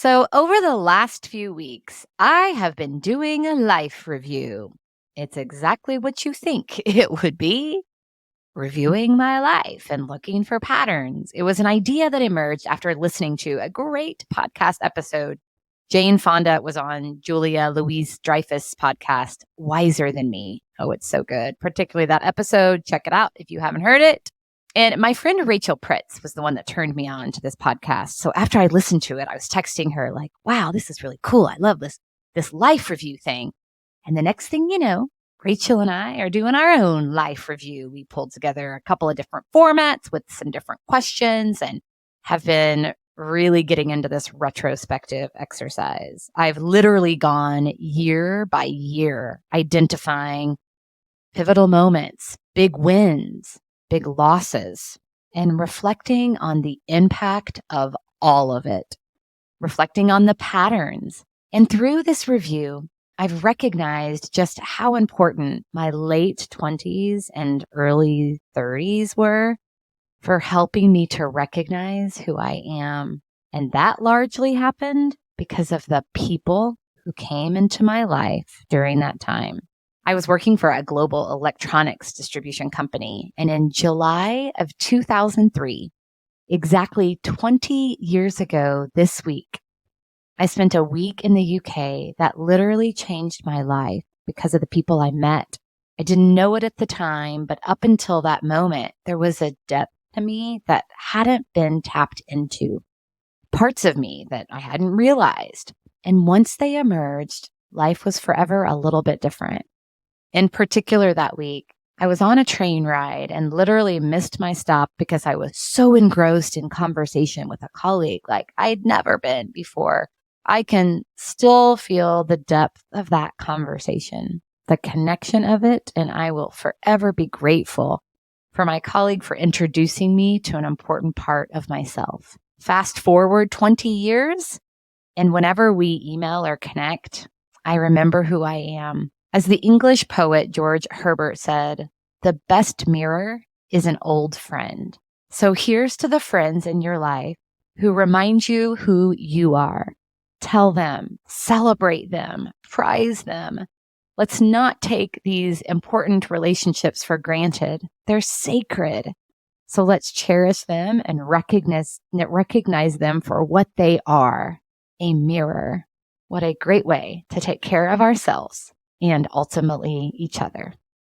So, over the last few weeks, I have been doing a life review. It's exactly what you think it would be, reviewing my life and looking for patterns. It was an idea that emerged after listening to a great podcast episode. Jane Fonda was on Julia Louise Dreyfus' podcast, Wiser Than Me. Oh, it's so good, particularly that episode. Check it out if you haven't heard it. And my friend Rachel Pritz was the one that turned me on to this podcast. So after I listened to it, I was texting her like, wow, this is really cool. I love this life review thing. And the next thing you know, Rachel and I are doing our own life review. We pulled together a couple of different formats with some different questions and have been really getting into this retrospective exercise. I've literally gone year by year identifying pivotal moments, big wins, big losses, and reflecting on the impact of all of it, reflecting on the patterns. And through this review, I've recognized just how important my late 20s and early 30s were for helping me to recognize who I am. And that largely happened because of the people who came into my life during that time. I was working for a global electronics distribution company, and in July of 2003, exactly 20 years ago this week, I spent a week in the UK that literally changed my life because of the people I met. I didn't know it at the time, but up until that moment, there was a depth to me that hadn't been tapped into, parts of me that I hadn't realized. And once they emerged, life was forever a little bit different. In particular, that week, I was on a train ride and literally missed my stop because I was so engrossed in conversation with a colleague like I'd never been before. I can still feel the depth of that conversation, the connection of it, and I will forever be grateful for my colleague for introducing me to an important part of myself. Fast forward 20 years, and whenever we email or connect, I remember who I am. As the English poet George Herbert said, the best mirror is an old friend. So here's to the friends in your life who remind you who you are. Tell them, celebrate them, prize them. Let's not take these important relationships for granted. They're sacred. So let's cherish them and recognize them for what they are, a mirror. What a great way to take care of ourselves and ultimately each other.